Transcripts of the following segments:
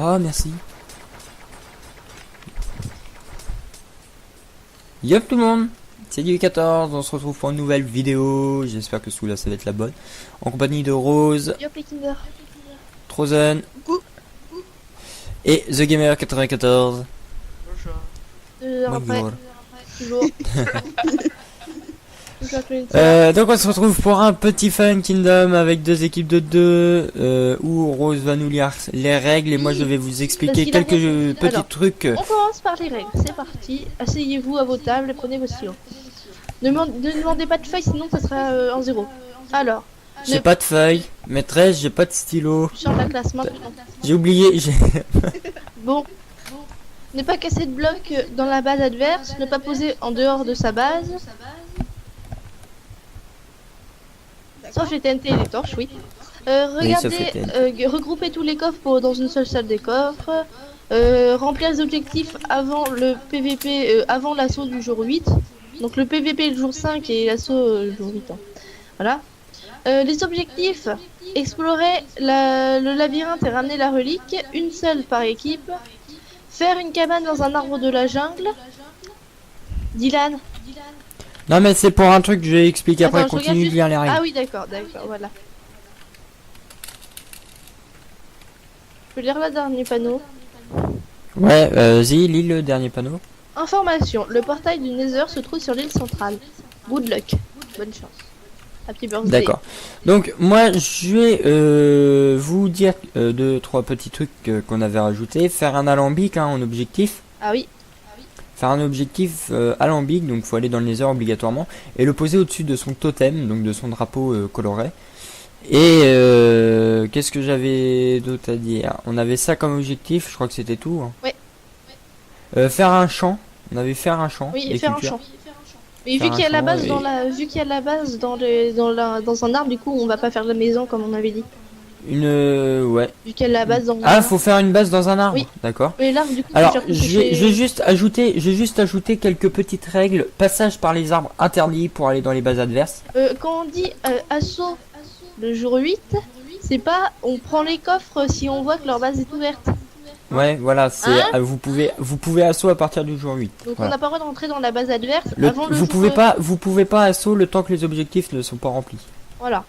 Oh, merci. Yop tout le monde, c'est Du14, on se retrouve pour une nouvelle vidéo, j'espère que celui-là ça va être la bonne, en compagnie de Rose, Yop les Kinder. Trozen et TheGamer94. Bonjour. Toujours. Donc on se retrouve pour un petit Fun Kingdom avec deux équipes de deux, où Rose va nous lire les règles et moi je vais vous expliquer quelques petits trucs. On commence par les règles, c'est parti. Asseyez-vous à vos tables et prenez vos stylos. Ne demandez pas de feuilles, sinon ça sera en zéro. Alors, J'ai pas de feuille, maîtresse, j'ai pas de stylo. je sors de la classe maintenant. J'ai oublié, j'ai... Bon. Ne pas casser de blocs dans la base adverse, ne pas poser en dehors de sa base. Sauf les TNT et les torches, oui. Regardez, regrouper tous les coffres dans une seule salle des coffres. Remplir les objectifs avant le PVP, avant l'assaut du jour 8. Donc le PVP le jour 5 et l'assaut le jour 8. Hein. Voilà. Les objectifs, explorer le labyrinthe et ramener la relique, une seule par équipe. Faire une cabane dans un arbre de la jungle. Dylan. Non mais c'est pour un truc que je vais expliquer après, Attends, continue de lire les règles. Ah oui d'accord, voilà. Je peux lire le dernier panneau. Ouais, vas-y, lis le dernier panneau. Information, le portail du Nether se trouve sur l'île centrale. Good luck, bonne chance. Happy birthday. D'accord. Donc moi je vais vous dire deux, trois petits trucs qu'on avait rajoutés. Faire un alambic hein, en objectif. Ah oui. Faire un objectif alambic, donc faut aller dans le Nether obligatoirement. Et le poser au-dessus de son totem, donc de son drapeau coloré. Et qu'est-ce que j'avais d'autre à dire? On avait ça comme objectif, je crois que c'était tout. Hein. Ouais. Faire un champ. On avait faire un champ. Oui, et faire un champ. Mais vu qu'il y a la base dans un arbre, du coup, on va pas faire la maison comme on avait dit. Ouais. Vu qu'il y a la base dans un arbre. Faut faire une base dans un arbre. Oui. D'accord. Mais l'arbre, du coup, alors, je vais juste ajouter quelques petites règles. Passage par les arbres interdits pour aller dans les bases adverses. Quand on dit assaut le jour 8, c'est pas on prend les coffres si on voit que leur base est ouverte. Ouais, voilà, c'est hein vous pouvez assaut à partir du jour 8. Donc voilà. On n'a pas le droit de rentrer dans la base adverse avant le vous jour pouvez pas assaut le temps que les objectifs ne sont pas remplis. Voilà.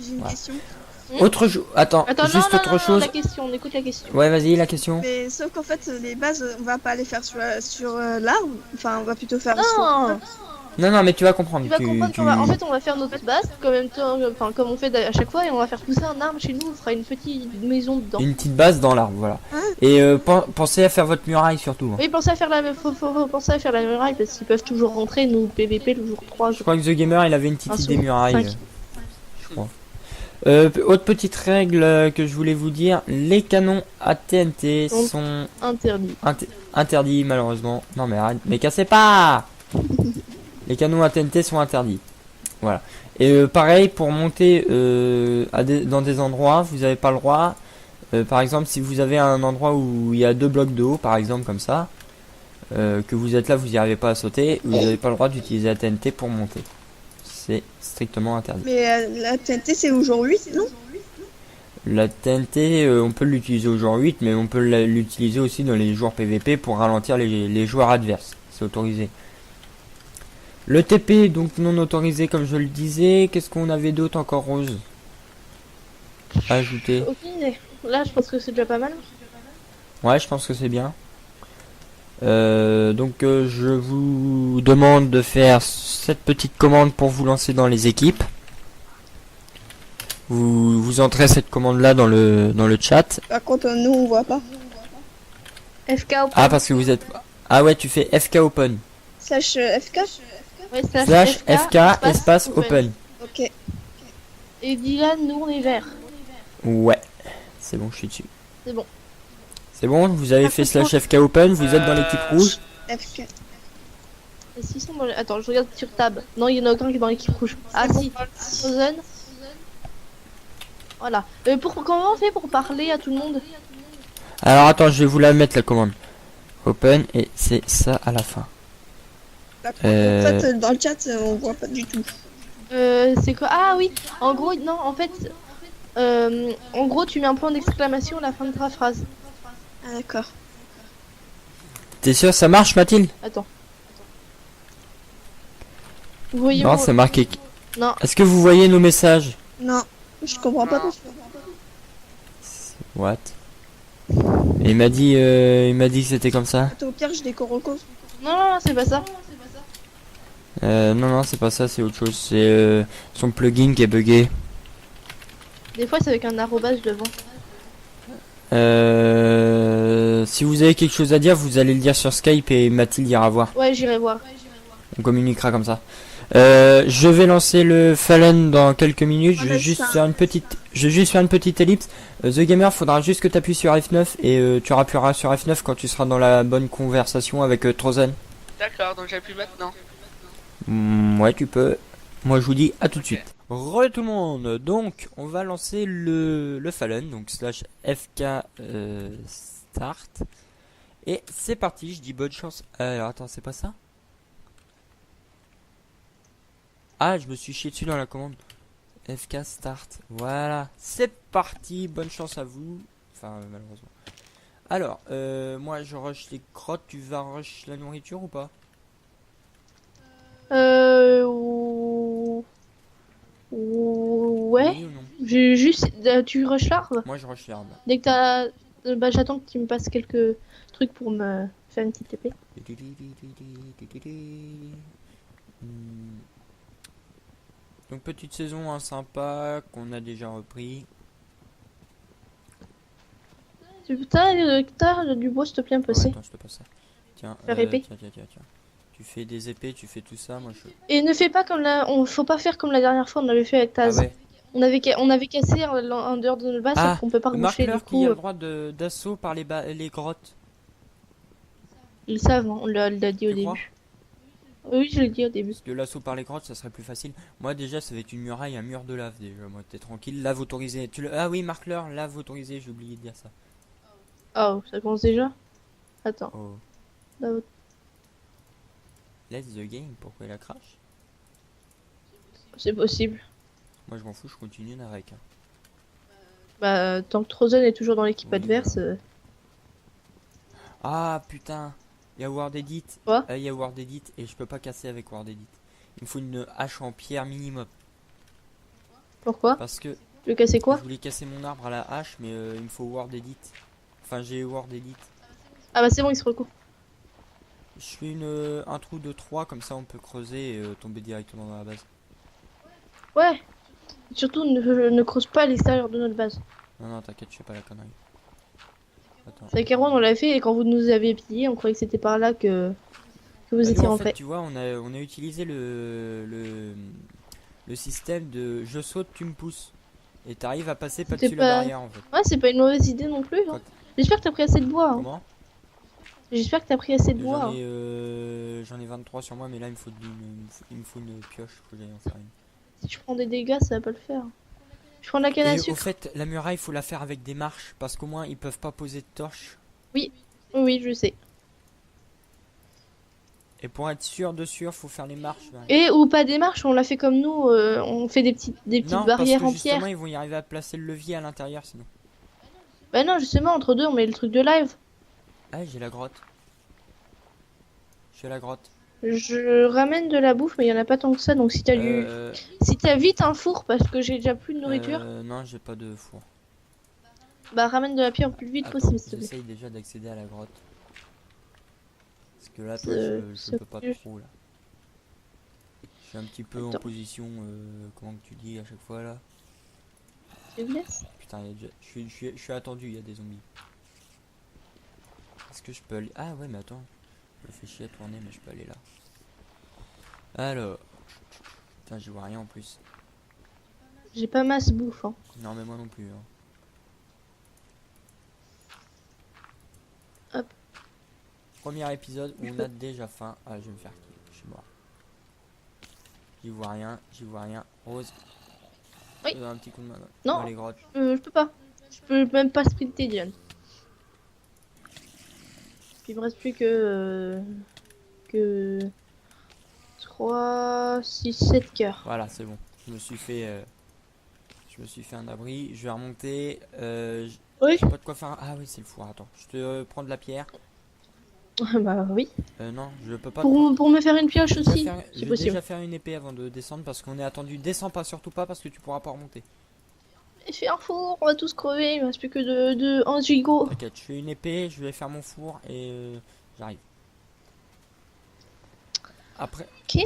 J'ai une question. Autre chose. Attends, juste autre chose. La question, on écoute la question. Ouais, vas-y, la question. Mais sauf qu'en fait, les bases, on va pas les faire sur l'arbre. Enfin, on va plutôt faire Non. Non, mais tu vas comprendre. Tu vas comprendre en fait, on va faire notre base, comme on fait à chaque fois, et on va faire pousser un arbre chez nous. On fera une petite maison dedans. Une petite base dans l'arbre, voilà. Hein Et pensez à faire votre muraille surtout. Hein. Oui, pensez à faire faut penser à faire la muraille parce qu'ils peuvent toujours rentrer, nous PVP le jour 3. Je crois que The Gamer il avait une petite idée muraille. 5. Je crois. Autre petite règle que je voulais vous dire, les canons à TNT sont interdits. Interdits malheureusement. Non mais arrête, mais cassez pas. Les canons à TNT sont interdits. Voilà. Et pareil pour monter dans des endroits, vous n'avez pas le droit. Par exemple, si vous avez un endroit où il y a 2 blocs de haut, par exemple comme ça, que vous êtes là, vous n'y arrivez pas à sauter, vous n'avez pas le droit d'utiliser la TNT pour monter. C'est strictement interdit. Mais la TNT c'est au jour 8, non? La TNT, on peut l'utiliser au jour 8, mais on peut l'utiliser aussi dans les joueurs PVP pour ralentir les joueurs adverses. C'est autorisé. Le TP, donc non autorisé comme je le disais. Qu'est-ce qu'on avait d'autre encore, Rose? Ajouter. Aucune idée. Là, je pense que c'est déjà pas mal. Ouais, je pense que c'est bien. Donc je vous demande de faire cette petite commande pour vous lancer dans les équipes. Vous entrez cette commande là dans le chat. Par contre, nous on voit pas. FK open. Ah parce que vous êtes... Ah ouais, tu fais FK open. Slash FK. Ouais, Slash FK espace open. Ok. Et Dylan, nous on est vert. Ouais. C'est bon, je suis dessus. C'est bon. C'est bon, vous avez fait slash FK open, vous êtes dans l'équipe rouge. FK. Est-ce qu'ils sont dans Attends, je regarde sur tab. Non, il y en a aucun qui est dans l'équipe rouge. Ah si, Frozen. Voilà. Comment on fait pour parler à tout le monde? Alors attends, je vais vous la mettre la commande. Open et c'est ça à la fin. En fait, dans le chat, on voit pas du tout. C'est quoi? Ah oui, en gros, non, en fait, en gros, tu mets un point d'exclamation à la fin de ta phrase. Ah, d'accord. T'es sûr ça marche, Mathilde? Attends. Vous voyez Non, mon... c'est marqué. Non. Est-ce que vous voyez nos messages? Non, je comprends pas pourquoi. What? Et il m'a dit que c'était comme ça. Attends, au pire, je décore au cause. Non, c'est pas ça. Non, c'est pas ça, c'est autre chose. C'est son plugin qui est bugué. Des fois, c'est avec un arrobase devant. Si vous avez quelque chose à dire, vous allez le dire sur Skype et Mathilde ira voir. Ouais, j'irai voir. On communiquera comme ça. Je vais lancer le Fallen dans quelques minutes. Je vais juste faire une petite ellipse. The Gamer, faudra juste que tu appuies sur F9 et tu appuieras sur F9 quand tu seras dans la bonne conversation avec Trozen. D'accord, donc j'appuie maintenant. Ouais, tu peux. Moi, je vous dis à tout de suite. Re tout le monde. Donc, on va lancer le Fallen, donc slash FK start. Et c'est parti. Je dis bonne chance. Alors, attends, c'est pas ça? Ah, je me suis chié dessus dans la commande. FK start. Voilà. C'est parti. Bonne chance à vous. Enfin, malheureusement. Alors, moi je rush les crottes. Tu vas rush la nourriture ou pas? Ouais. Oui ou non? J'ai juste. Tu rush l'arbre? Moi je rush l'arbre. Dès que t'as. Bah, j'attends que tu me passes quelques trucs pour me faire une petite épée. Donc petite saison sympa qu'on a déjà repris. T'as du bois, s'il te plaît, un peu. Ouais, attends, je te passe ça. Tiens, Faire épée. tiens. Tu fais des épées, tu fais tout ça, moi je... Et ne fais pas comme faut pas faire comme la dernière fois, on avait fait avec Taz. Ah ouais. On avait cassé en dehors de notre base, sauf qu'on peut pas reboucher du Marque-leur coup. qu'il y a le droit d'assaut par les grottes. Ils savent, hein, on l'a dit au Tu crois? début. Oui, je l'ai dit au début. Parce que l'assaut par les grottes, ça serait plus facile. Moi déjà, ça va être une muraille, un mur de lave déjà. Moi, t'es tranquille. Lave autorisée. Ah oui, marque-leur, lave autorisée, j'ai oublié de dire ça. Oh, ça commence déjà? Attends. Oh. Là, Let's the game, pourquoi il a crash? c'est possible. Moi je m'en fous, je continue Narek. Hein. Bah, tant que Trozen est toujours dans l'équipe Oui, adverse. voilà. Ah putain, il y a Word Edit. Quoi? Il y a Word Edit et je peux pas casser avec Word Edit. Il me faut une hache en pierre minimum. Pourquoi? Parce que Tu veux casser quoi? je voulais casser mon arbre à la hache, mais il me faut Word Edit. Enfin, j'ai Word Edit. Ah bah c'est bon, il se recourt. Je fais un trou de 3, comme ça on peut creuser et tomber directement dans la base. Ouais. Surtout, ne creuse pas à l'extérieur de notre base. Non, t'inquiète, je fais pas la connerie. Attends. Avec Erwan, on l'a fait et quand vous nous avez pillé, on croyait que c'était par là que vous Bah, nous, étiez en rentrés. fait, tu vois, on a utilisé le système de je saute, tu me pousses. Et t'arrives à passer par-dessus la barrière en fait. Ouais, c'est pas une mauvaise idée non plus. Hein. J'espère que t'as pris assez de bois. Hein. Comment? J'espère que t'as pris assez de bois. J'en ai 23 sur moi, mais là il me faut une pioche, faut que j'aille en faire une. Si je prends des dégâts, ça va pas le faire. Je prends de la canne à Et sucre. au fait, la muraille, faut la faire avec des marches, parce qu'au moins ils peuvent pas poser de torches. Oui, je sais. Et pour être sûr, faut faire les marches. Ouais. Et ou pas des marches, on l'a fait comme nous, on fait des petites Non, barrières parce que en pierre. justement, ils vont y arriver à placer le levier à l'intérieur sinon. Bah non, justement, entre deux, on met le truc de live. Ah, j'ai la grotte. Je suis à la grotte. Je ramène de la bouffe, mais il y en a pas tant que ça, donc si t'as si t'as vite un four, parce que j'ai déjà plus de nourriture, non, j'ai pas de four. bah ramène de la pierre le plus vite possible, s'il te plaît. J'essaye déjà d'accéder à la grotte. Parce que là, toi, je peux pas trop, là. Je suis un petit peu en position, comment que tu dis à chaque fois, là. Faiblesse. Putain, je suis attendu, il y a des zombies. Est-ce que je peux aller... Ah ouais, mais attends. Je me fais chier à tourner, mais je peux aller là. Alors... Putain, j'y vois rien en plus. J'ai pas masse bouffe, hein. Non, mais moi non plus, hein. Hop. Premier épisode où on a déjà faim. Ah, je vais me faire kill. Je suis mort. J'y vois rien. Rose. Oui. Un petit coup de main. Non, dans les grottes. Je peux pas. Je peux même pas sprinter, Diane. Puis il me reste plus que 3, 6, 7 cœurs. Voilà, c'est bon. Je me suis fait un abri. Je vais remonter. Oui. J'ai pas de quoi faire. Ah oui, c'est le four. Attends, je te prends de la pierre. Bah oui. Non, je peux pas. Pour me faire une pioche Je aussi, vais c'est possible. déjà faire une épée avant de descendre parce qu'on est attendu. Descends pas, surtout pas parce que tu pourras pas remonter. Et fais un four, on va tous crever, il me reste plus que de 1 gigot. T'inquiète, je fais une épée, je vais faire mon four et j'arrive. Après, Ok.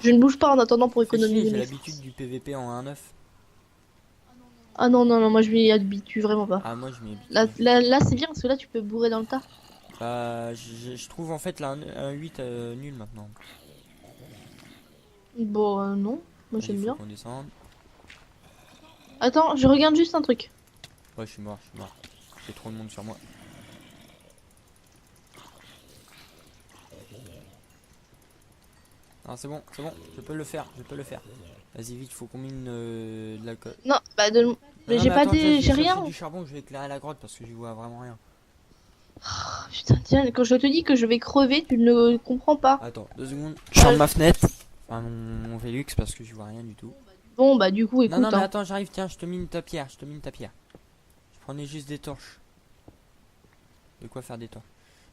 Je ne bouge pas en attendant pour fais chier, économiser j'ai mes l'habitude forces. du PVP en 1.9. Ah non, non, non, moi je m'y habitue vraiment pas. Ah, moi je m'y habitue. Là c'est bien parce que là tu peux bourrer dans le tas. Bah, je trouve en fait là un 8 nul maintenant. Bon, non, moi Vas-y, j'aime faut bien. qu'on descende. Attends, je regarde juste un truc. Ouais, je suis mort, je suis mort. J'ai trop de monde sur moi. Ah, c'est bon, je peux le faire, je peux le faire. Vas-y, vite, faut qu'on mine de la colle. Non, bah de... Mais Non, j'ai pas attends, des... je J'ai vais chercher rien. du charbon, je vais éclairer la grotte parce que j'y vois vraiment rien. Oh, putain, tiens, quand je te dis que je vais crever, tu ne comprends pas. Attends, 2 secondes. Je ferme ma fenêtre. Enfin, mon Velux parce que j'y vois rien du tout. Bon, bah du coup, écoute. Non, mais Hein. attends, j'arrive, tiens, je te mine ta pierre, je te mine ta pierre. Je prenais juste des torches. De quoi faire des torches.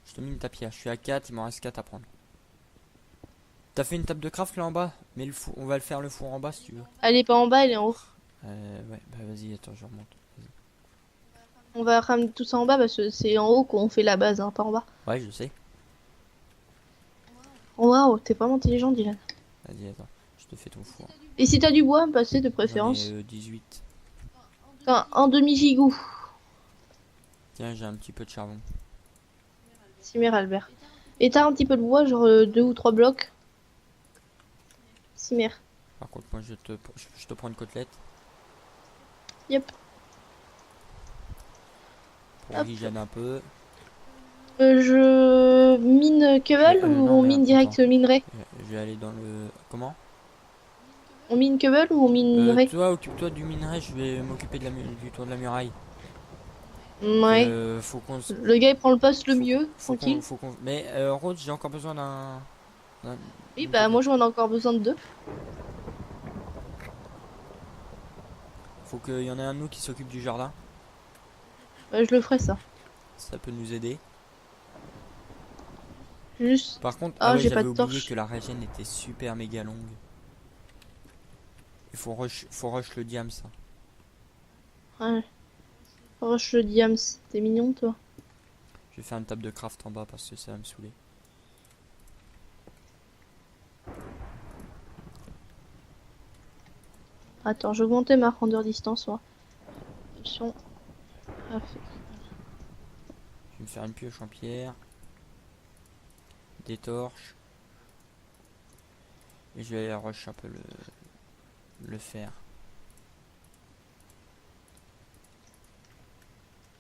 Je te mine ta pierre, je suis à 4, il m'en reste 4 à prendre. T'as fait une table de craft là en bas? Mais le four, on va le faire le four en bas si tu veux. Elle est pas en bas, elle est en haut. Ouais, bah vas-y, attends, je remonte. On va ramener tout ça en bas parce que c'est en haut qu'on fait la base, hein, pas en bas. Ouais, je sais. Oh, waouh, t'es vraiment intelligent, Dylan. Vas-y, attends, je te fais ton four. Et si t'as du bois à me passer de J'en ai, préférence? 18. Un demi-gigot. Tiens, j'ai un petit peu de charbon. Cimer Albert. Et t'as un petit peu de bois, genre 2 ou 3 blocs? Cimer. Par contre, moi, je te prends une côtelette. Yep. Pour Hop. oxygène un peu. Je mine Kevel ou non, on mais mine direct attends. minerai? Je vais aller dans le... Comment? On mine Kevel ou on mine minerai? Toi, occupe-toi du minerai, je vais m'occuper du tour de la muraille. Ouais. Faut qu'on se... Le gars il prend le poste le faut mieux, faut tranquille. Mais Rose, j'ai encore besoin d'un- Oui, d'une bah moi côtelette. j'en ai encore besoin de 2. Faut qu'il y en ait un de nous qui s'occupe du jardin. Bah, je le ferai ça. Ça peut nous aider. Juste. Par contre, Ah, ouais, j'ai pas j'avais de oublié torche. que la régène était super méga longue. Il faut rush le diam ça. Ouais. Rush le diams, t'es mignon toi. Je vais faire une table de craft en bas parce que ça va me saouler. Attends, j'ai augmenté ma rondeur distance, moi. Attention. Ah, Je vais me faire une pioche en pierre. Des torches. Et je vais rush un peu le fer.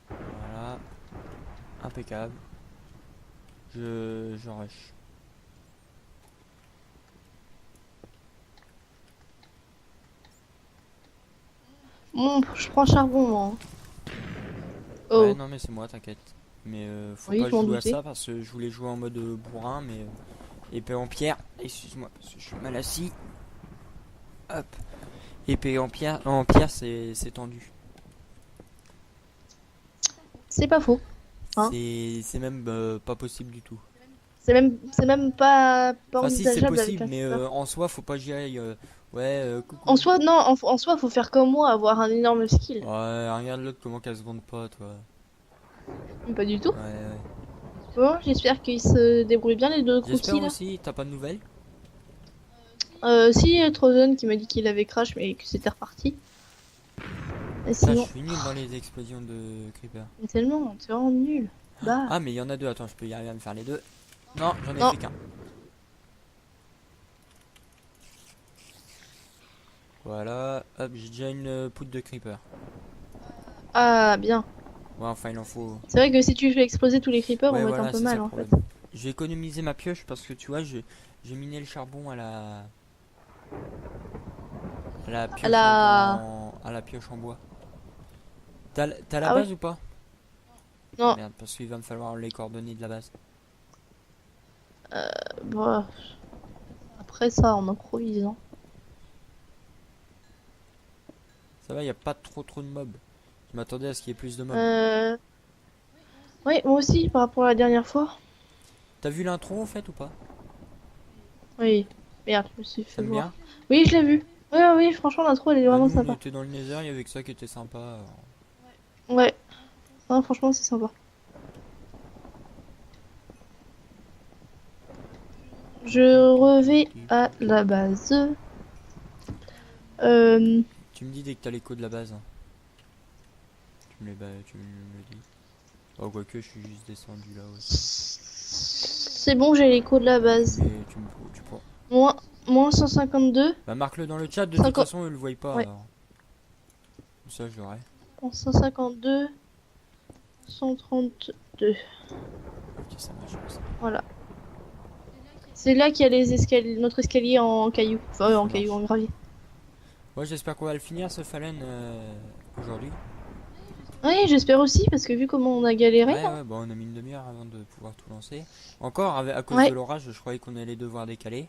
Voilà. Impeccable. Je rush. Bon, je prends charbon, moi. Oh. Ouais, non mais c'est moi, t'inquiète. Mais faut Oui, pas je m'en jouer à doutais. ça parce que je voulais jouer en mode bourrin, mais épée en pierre. Excuse-moi parce que je suis mal assis. Hop. Épée en pierre c'est tendu. C'est pas faux. Hein. C'est même pas possible du tout. C'est même pas Enfin si c'est envisageable avec possible, un mais sniper. en soi faut pas gérer. Ouais, coucou. En soi, non, en soi, faut faire comme moi, avoir un énorme skill. Ouais, regarde l'autre comment qu'elle se vante pas, toi. Pas du tout. Ouais, ouais. Bon, j'espère qu'ils se débrouillent bien les deux J'espère croustilles là. aussi. T'as pas de nouvelles? Si, Trozen qui m'a dit qu'il avait crash mais que c'était reparti. Et Ça, je sinon, suis nul dans les explosions de creeper. mais tellement, t'es vraiment nul. Bah, Ah, mais il y en a deux. Attends, je peux y arriver à me faire les deux. Non, j'en ai Non. fait qu'un. Voilà, hop, j'ai déjà une poudre de creeper. ah bien. Ouais, enfin, il en faut. C'est vrai que si tu fais exploser tous les creepers, Ouais, on va voilà, être un peu c'est ça mal le en fait. problème. Je vais économiser ma pioche parce que tu vois, j'ai miné le charbon à la pioche à la pioche en bois. T'as la Ah base ouais. ou pas? Non. Merde, parce qu'il va me falloir les coordonnées de la base. Bah, après ça, en improvisant. Ça va, y a pas trop de mobs. Je m'attendais à ce qu'il y ait plus de mobs. Oui, moi aussi, par rapport à la dernière fois. T'as vu l'intro en fait ou pas? Oui. Merde, je me suis fait T'aimes voir. bien? Oui, je l'ai vu. Oui, oui, franchement, l'intro, elle est Bah vraiment nous on sympa. était dans le Nether, il y avait que ça qui était sympa. Ouais. Non, franchement, c'est sympa. Je revais à la base. Tu me dis dès que t'as l'écho de la base. Hein. Tu me le dis. Oh quoique je suis juste descendu là aussi. C'est bon, j'ai l'écho de la base. Mais tu prends. Moins 152. Bah marque-le dans le chat, de toute 50... façon ils le voient pas Ouais. alors. Ça je l'aurai. Moins 152. 132. Ok ça marche comme ça. Voilà. C'est là qu'il y a les escaliers, notre escalier en caillou. Enfin, Ça en marche. caillou, en gravier. Ouais j'espère qu'on va le finir ce Fallen aujourd'hui. Oui, j'espère aussi, parce que vu comment on a galéré. Ouais, ouais, bon, on a mis une demi-heure avant de pouvoir tout lancer. Encore, à cause Ouais. de l'orage, je croyais qu'on allait devoir décaler.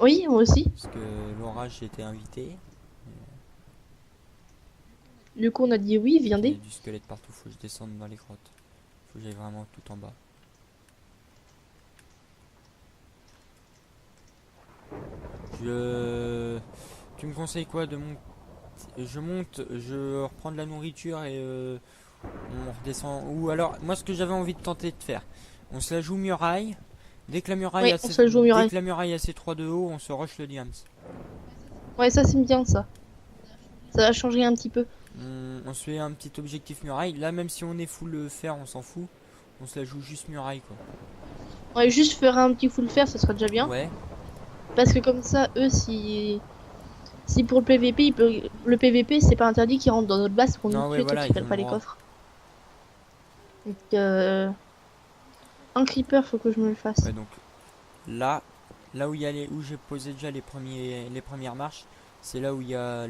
Oui, moi aussi. Parce que l'orage, j'étais invité. Du coup, on a dit oui, Il y a viendez. du squelette partout, faut que je descende dans les grottes. Faut que j'aille vraiment tout en bas. Tu me conseilles quoi de monter? Je monte, je reprends de la nourriture et on redescend. Ou alors, moi ce que j'avais envie de tenter de faire, on se la joue muraille. Dès que la muraille Oui, a on se la joue muraille. Dès que la muraille a ses 3 de haut, on se rush le diams. Ouais, ça c'est bien ça. Ça va changer un petit peu. On se fait un petit objectif muraille. Là, même si on est full fer, on s'en fout. On se la joue juste muraille quoi. Ouais, juste faire un petit full fer, ça sera déjà bien. Ouais. Parce que comme ça, eux, si pour le PVP, le PVP, c'est pas interdit qu'ils rentrent dans notre base pour nous Non, ouais, tuer voilà, tant ils qu'ils prennent ont pas le les droit. coffres. Donc, un creeper, faut que je me le fasse. Ouais, donc là où il y a où j'ai posé déjà les premières marches, c'est là où il y a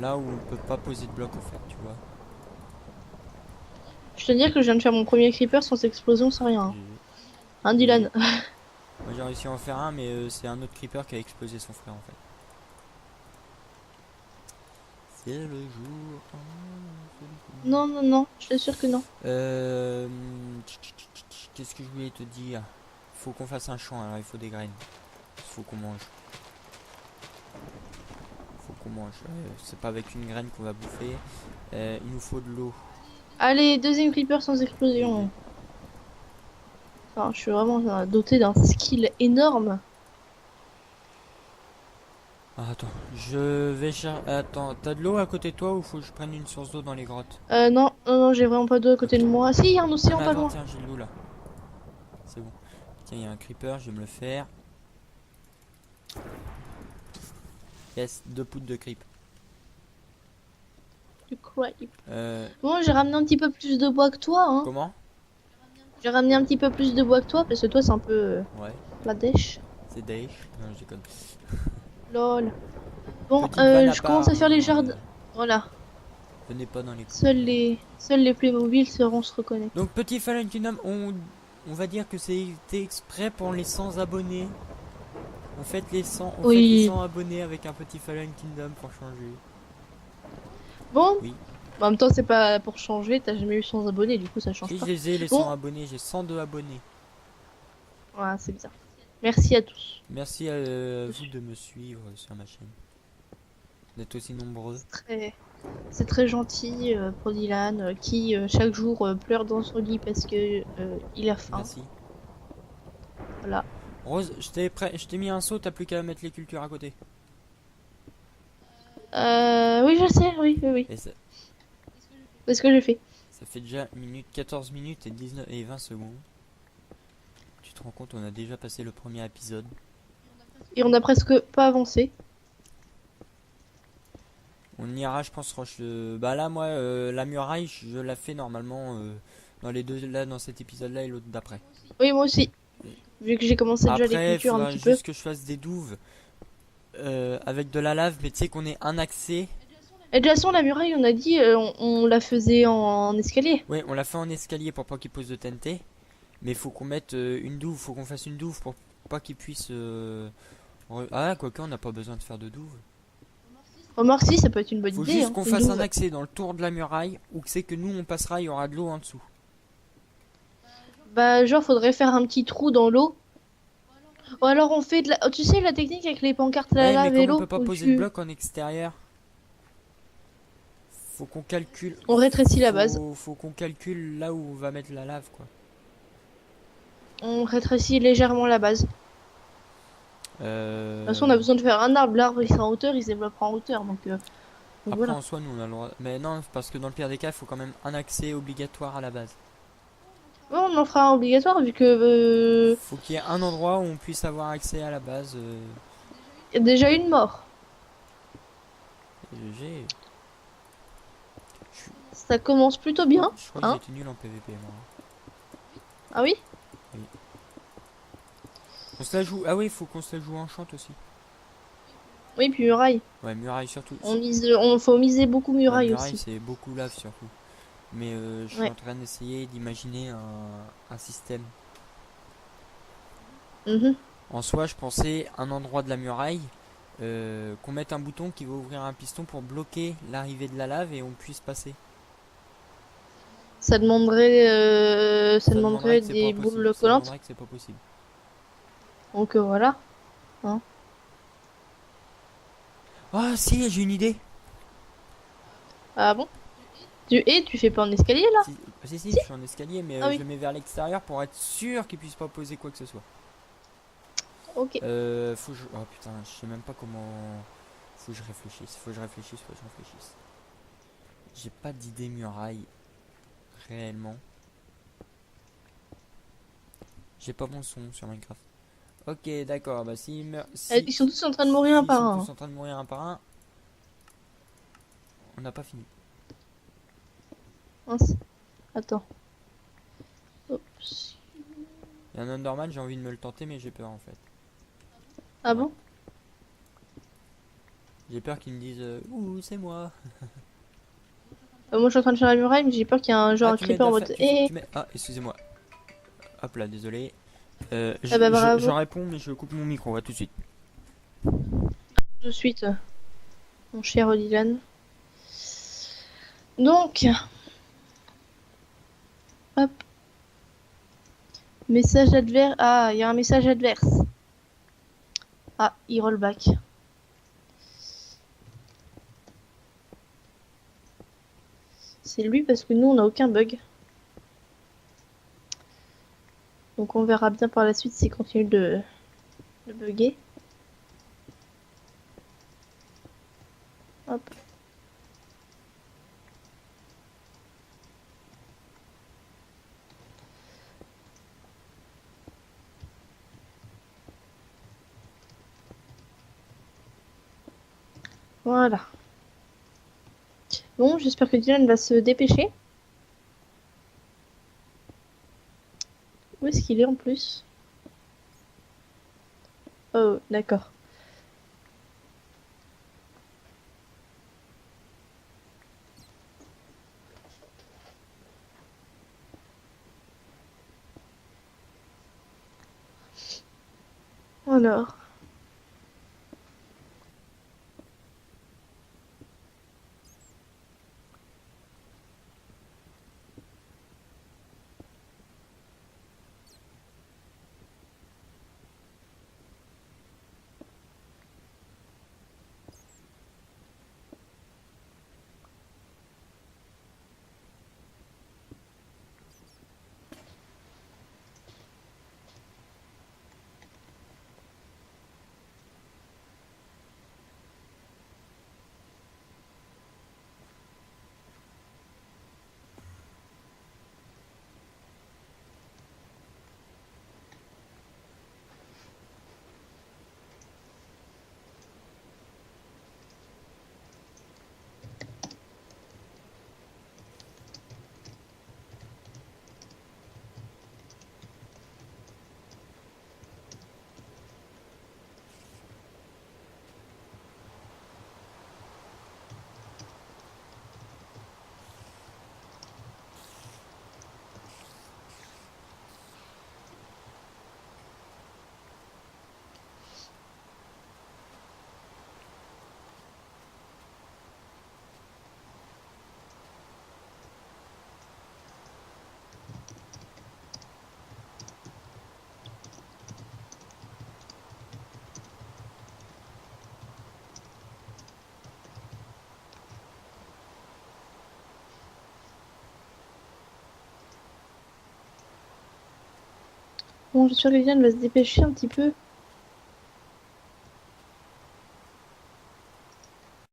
là où on peut pas poser de bloc en fait, tu vois. Je te dire que je viens de faire mon premier creeper sans explosion, sans rien. Hein, Dylan? Moi j'ai réussi à en faire un, mais c'est un autre creeper qui a explosé son frère en fait. C'est le jour. Non, non, non, je t'assure que non. Qu'est-ce que je voulais te dire? Faut qu'on fasse un champ, alors il faut des graines. Faut qu'on mange. Faut qu'on mange. C'est pas avec une graine qu'on va bouffer. Il nous faut de l'eau. Allez, deuxième creeper sans explosion. Enfin, je suis vraiment doté d'un skill énorme. Ah, attends, je vais chercher. Attends, t'as de l'eau à côté de toi ou faut que je prenne une source d'eau dans les grottes? Non, non, non, j'ai vraiment pas d'eau à côté de moi. Si, il y a un océan Ah, mais pas attends, loin. tiens, j'ai de l'eau là. C'est bon. Tiens, il y a un creeper, je vais me le faire. Yes, 2 poudres de creep. Du creep. Euh, Bon, j'ai ramené un petit peu plus de bois que toi, hein. Comment? J'ai ramené un petit peu plus de bois que toi parce que toi c'est un peu Ouais, la dèche. c'est Daesh. Non, je déconne. Lol. Bon, Petite vanne à je commence à faire les part, jardins. Voilà. Venez pas dans les coups. Seuls les plus mobiles seront se reconnecter. Donc, petit Fallen Kingdom, on va dire que c'était exprès pour les 100 abonnés. On fait les 100, on fait les 100 abonnés avec un petit Fallen Kingdom pour changer. Bon. Oui. En même temps, c'est pas pour changer. T'as jamais eu 100 abonnés, du coup ça change Si pas. je les ai les 100 abonnés, j'ai 102 abonnés. Voilà, c'est bien. Merci à tous. Merci à vous de me suivre sur ma chaîne. D'être aussi nombreux. C'est très gentil pour Dylan qui chaque jour pleure dans son lit parce que il a faim. Merci. Voilà. Rose, je t'ai mis un seau, t'as plus qu'à mettre les cultures à côté. Oui, je sais, oui. Et C'est ce que j'ai fait. ça fait déjà 14 minutes et 19 et 20 secondes. Tu te rends compte, on a déjà passé le premier épisode. Et on a presque pas avancé. On ira, je pense, bah là, moi, la muraille, je la fais normalement dans les deux, là, dans cet épisode-là et l'autre d'après. Oui, moi aussi. Vu que j'ai commencé déjà les cultures un petit peu. Juste que je fasse des douves avec de la lave, mais tu sais qu'on est un accès. Et de toute façon, la muraille, on a dit, on la faisait en escalier. Oui, on l'a fait en escalier pour pas qu'il pose de TNT. Mais faut qu'on mette une douve, faut qu'on fasse une douve pour pas qu'il puisse... Ah, quoique, on n'a pas besoin de faire de douve. Remarque si, ça peut être une bonne Faut idée. juste Hein. qu'on fasse un accès dans le tour de la muraille, ou que c'est que nous on passera, il y aura de l'eau en dessous. Bah, genre, faudrait faire un petit trou dans l'eau. Ou alors on fait de la... Oh, tu sais, la technique avec les pancartes à la Ouais, mais lave et comme on peut l'eau, pas où poser de tu... bloc en extérieur, faut qu'on calcule. On rétrécit la base. Faut qu'on calcule là où on va mettre la lave, quoi. On rétrécit légèrement la base. De toute façon, on a besoin de faire un arbre. L'arbre, il sera en hauteur, il se développera en hauteur. Donc Après, voilà. en soi, nous on a le droit. Mais non, parce que dans le pire des cas, il faut quand même un accès obligatoire à la base. Ouais, on en fera un obligatoire vu que... Faut qu'il y ait un endroit où on puisse avoir accès à la base. y a déjà une mort. J'ai. Ça commence plutôt bien. Je crois que Hein? j'étais nul en PVP, moi. Ah oui? On se la joue. Ah oui, il faut qu'on se la joue en chante aussi. Oui, puis muraille. Ouais, muraille surtout. Faut miser beaucoup Ouais, muraille muraille, aussi. c'est beaucoup lave surtout. Mais je suis Ouais. en train d'essayer d'imaginer un système. Mhm. En soi, je pensais un endroit de la muraille, qu'on mette un bouton qui va ouvrir un piston pour bloquer l'arrivée de la lave et on puisse passer. Ça demanderait que c'est des pas possible. boules Ça collantes. demanderait que c'est pas possible. Donc voilà. Hein. Ah si, j'ai une idée. Ah bon? Tu fais pas en escalier là? Si, je suis en escalier, mais Ah oui. je le mets vers l'extérieur pour être sûr qu'il puisse pas poser quoi que ce soit. Ok. Faut que je... Oh putain, je sais même pas comment... Faut que je réfléchisse. J'ai pas d'idée muraille. Réellement. J'ai pas mon son sur Minecraft. Ok, d'accord, bah si... Ils sont tous en train de mourir un Ils par sont un. tous en train de mourir un par un. On n'a pas fini. Mince. Attends. Oups. Il y a un Enderman, j'ai envie de me le tenter, mais j'ai peur en fait. Ah bon? J'ai peur qu'ils me disent ouh, c'est moi. Moi je suis en train de faire la muraille, mais j'ai peur qu'il y ait un genre un Tu mets de creeper en la mode. tu mets... Ah, excusez-moi. Hop là, désolé. Ah bah bravo. Je réponds, mais je coupe mon micro, à tout de suite. Tout de suite, mon cher Dylan. Donc, hop. Message adverse. Ah, il y a un message adverse. Ah, il roll back. C'est lui parce que nous on n'a aucun bug. Donc on verra bien par la suite s'il continue de bugger. Hop. Voilà. Bon, j'espère que Dylan va se dépêcher. Où est-ce qu'il est en plus? Oh, d'accord. Alors. Bon, j'espère que Liliane va se dépêcher un petit peu.